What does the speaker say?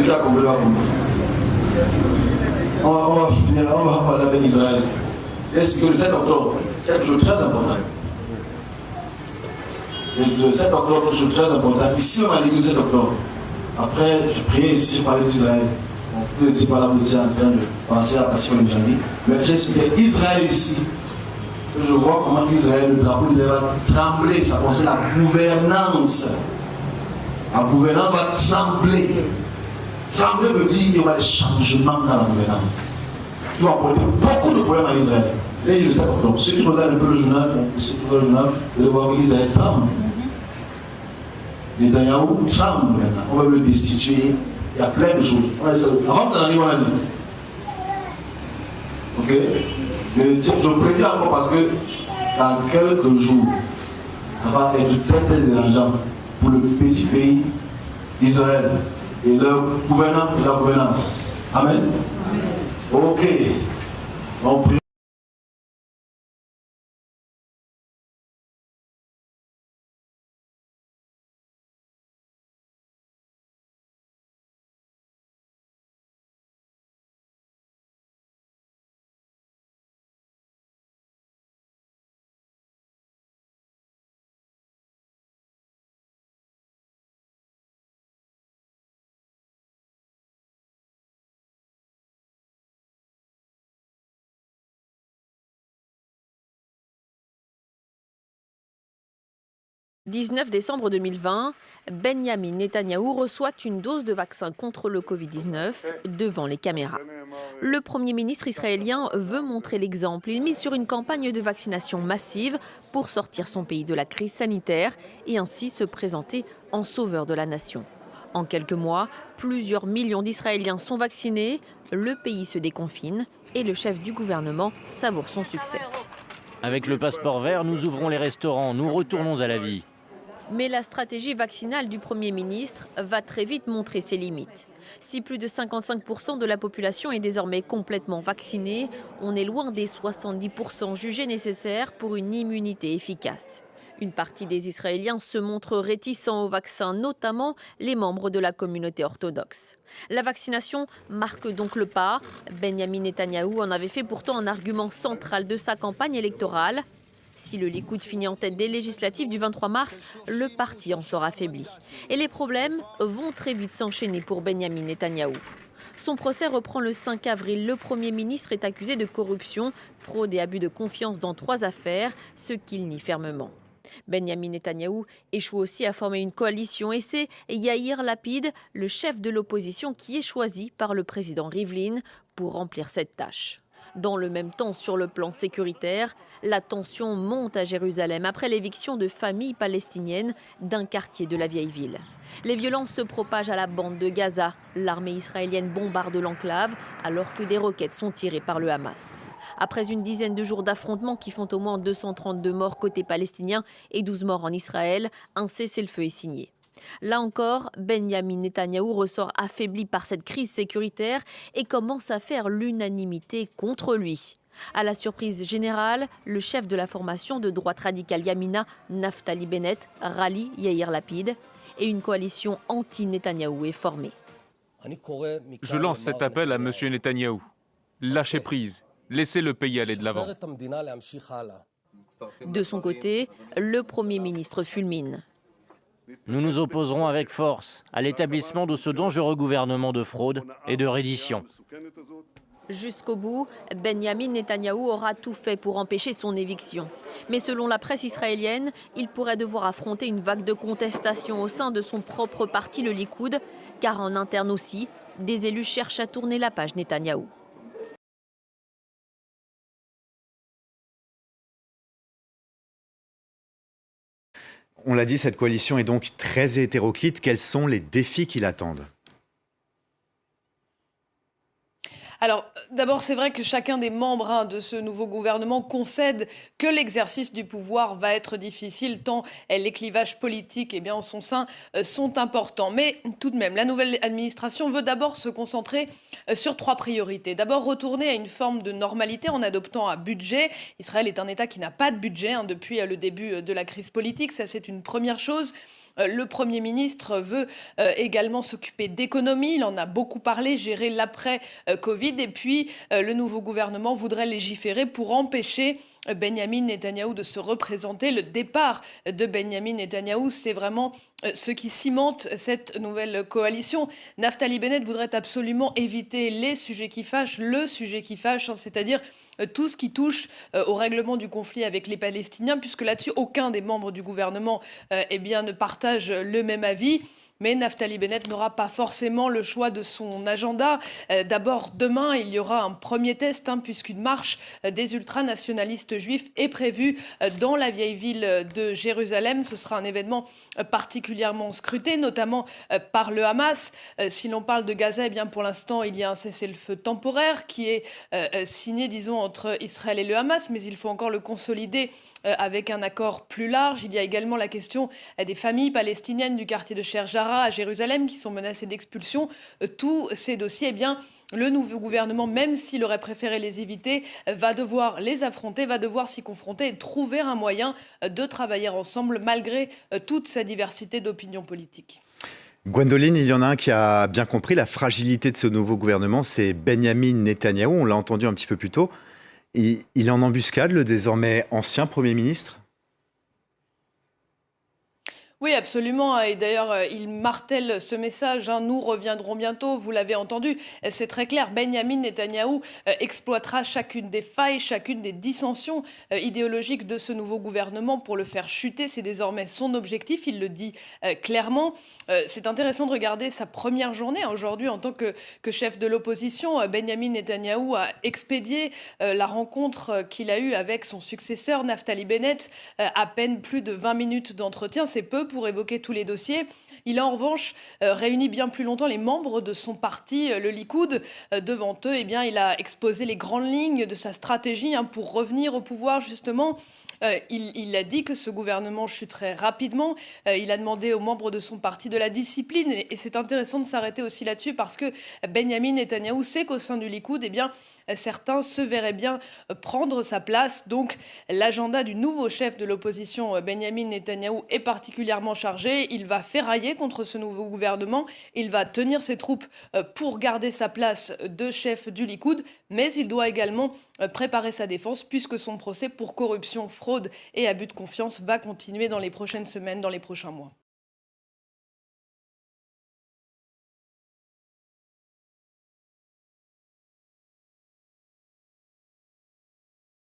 qui a compris va comprendre. On va parler avec Israël. Est-ce que le 7 octobre, quelque chose de très important. Et le 7 octobre, quelque chose de très important. Ici, on a dit le 7 octobre. Après, j'ai prié ici, j'ai parlé d'Israël. On ne peut pas là, vous étiez en train de penser à partir de janvier. Mais j'ai expliqué Israël ici. Je vois comment Israël, le drapeau d'Israël va trembler. Ça concerne la gouvernance. La gouvernance va trembler. Trembler veut dire qu'il y aura des changements dans la gouvernance. Qui vont apporter beaucoup de problèmes à Israël. Et il le sait pas. Ceux qui regardent un peu le journal, vous allez voir qu'Israël tremble. Netanyahou tremble maintenant. On va le destituer. Il y a plein de choses. Avant ça n'arrive, on a dit. Ok? Mais je préviens encore parce que dans quelques jours, ça va être très très dérangeant pour le petit pays d'Israël et leur gouvernance et la gouvernance. Amen. Ok. On prie. « 19 décembre 2020, Benyamin Netanyahou reçoit une dose de vaccin contre le Covid-19 devant les caméras. Le Premier ministre israélien veut montrer l'exemple. Il mise sur une campagne de vaccination massive pour sortir son pays de la crise sanitaire et ainsi se présenter en sauveur de la nation. En quelques mois, plusieurs millions d'Israéliens sont vaccinés, le pays se déconfine et le chef du gouvernement savoure son succès. Avec le passeport vert, nous ouvrons les restaurants, nous retournons à la vie. Mais la stratégie vaccinale du Premier ministre va très vite montrer ses limites. Si plus de 55% de la population est désormais complètement vaccinée, on est loin des 70% jugés nécessaires pour une immunité efficace. Une partie des Israéliens se montrent réticents au vaccin, notamment les membres de la communauté orthodoxe. La vaccination marque donc le pas. Benyamin Netanyahou en avait fait pourtant un argument central de sa campagne électorale. Si le Likoud finit en tête des législatives du 23 mars, le parti en sera affaibli. Et les problèmes vont très vite s'enchaîner pour Benyamin Netanyahou. Son procès reprend le 5 avril. Le Premier ministre est accusé de corruption, fraude et abus de confiance dans 3 affaires, ce qu'il nie fermement. Benyamin Netanyahou échoue aussi à former une coalition et c'est Yair Lapid, le chef de l'opposition, qui est choisi par le président Rivlin pour remplir cette tâche. Dans le même temps, sur le plan sécuritaire, la tension monte à Jérusalem après l'éviction de familles palestiniennes d'un quartier de la vieille ville. Les violences se propagent à la bande de Gaza. L'armée israélienne bombarde l'enclave alors que des roquettes sont tirées par le Hamas. Après une dizaine de jours d'affrontements qui font au moins 232 morts côté palestinien et 12 morts en Israël, un cessez-le-feu est signé. Là encore, Benyamin Netanyahou ressort affaibli par cette crise sécuritaire et commence à faire l'unanimité contre lui. À la surprise générale, le chef de la formation de droite radicale Yamina, Naftali Bennett, rallie Yair Lapid et une coalition anti-Netanyahou est formée. Je lance cet appel à M. Netanyahou. Lâchez prise, laissez le pays aller de l'avant. De son côté, le Premier ministre fulmine. Nous nous opposerons avec force à l'établissement de ce dangereux gouvernement de fraude et de reddition. Jusqu'au bout, Benyamin Netanyahou aura tout fait pour empêcher son éviction. Mais selon la presse israélienne, il pourrait devoir affronter une vague de contestation au sein de son propre parti, le Likoud, car en interne aussi, des élus cherchent à tourner la page Netanyahou. On l'a dit, cette coalition est donc très hétéroclite. Quels sont les défis qui l'attendent ? Alors, d'abord, c'est vrai que chacun des membres de ce nouveau gouvernement concède que l'exercice du pouvoir va être difficile, tant les clivages politiques en son sein sont importants. Mais tout de même, la nouvelle administration veut d'abord se concentrer sur 3 priorités. D'abord, retourner à une forme de normalité en adoptant un budget. Israël est un État qui n'a pas de budget depuis le début de la crise politique. Ça, c'est une première chose. Le Premier ministre veut également s'occuper d'économie, il en a beaucoup parlé, gérer l'après-Covid. Et puis, le nouveau gouvernement voudrait légiférer pour empêcher Benyamin Netanyahou de se représenter. Le départ de Benyamin Netanyahou, c'est vraiment ce qui cimente cette nouvelle coalition. Naftali Bennett voudrait absolument éviter les sujets qui fâchent, le sujet qui fâche, c'est-à-dire tout ce qui touche au règlement du conflit avec les Palestiniens, puisque là-dessus, aucun des membres du gouvernement ne partage le même avis. Mais Naftali Bennett n'aura pas forcément le choix de son agenda. D'abord, demain, il y aura un premier test, puisqu'une marche des ultranationalistes juifs est prévue dans la vieille ville de Jérusalem. Ce sera un événement particulièrement scruté, notamment par le Hamas. Si l'on parle de Gaza, pour l'instant, il y a un cessez-le-feu temporaire qui est signé, entre Israël et le Hamas, mais il faut encore le consolider avec un accord plus large. Il y a également la question des familles palestiniennes du quartier de Sheikh Jarrah à Jérusalem qui sont menacées d'expulsion. Tous ces dossiers, le nouveau gouvernement, même s'il aurait préféré les éviter, va devoir les affronter, va devoir s'y confronter et trouver un moyen de travailler ensemble malgré toute sa diversité d'opinions politiques. Gwendoline, il y en a un qui a bien compris la fragilité de ce nouveau gouvernement, c'est Benyamin Netanyahou, on l'a entendu un petit peu plus tôt. Il est en embuscade, le désormais ancien Premier ministre ? Oui, absolument. Et d'ailleurs, il martèle ce message. Nous reviendrons bientôt. Vous l'avez entendu. C'est très clair. Benyamin Netanyahou exploitera chacune des failles, chacune des dissensions idéologiques de ce nouveau gouvernement pour le faire chuter. C'est désormais son objectif. Il le dit clairement. C'est intéressant de regarder sa première journée aujourd'hui en tant que chef de l'opposition. Benyamin Netanyahou a expédié la rencontre qu'il a eue avec son successeur, Naftali Bennett. À peine plus de 20 minutes d'entretien. C'est peu pour évoquer tous les dossiers. Il a en revanche réuni bien plus longtemps les membres de son parti, le Likoud. Devant eux, il a exposé les grandes lignes de sa stratégie pour revenir au pouvoir, justement. Il a dit que ce gouvernement chuterait rapidement. Il a demandé aux membres de son parti de la discipline. Et c'est intéressant de s'arrêter aussi là-dessus parce que Benyamin Netanyahou sait qu'au sein du Likoud, certains se verraient bien prendre sa place. Donc, l'agenda du nouveau chef de l'opposition, Benyamin Netanyahou, est particulièrement chargé. Il va ferrailler contre ce nouveau gouvernement. Il va tenir ses troupes pour garder sa place de chef du Likoud. Mais il doit également préparer sa défense puisque son procès pour corruption, fraude et abus de confiance va continuer dans les prochaines semaines, dans les prochains mois.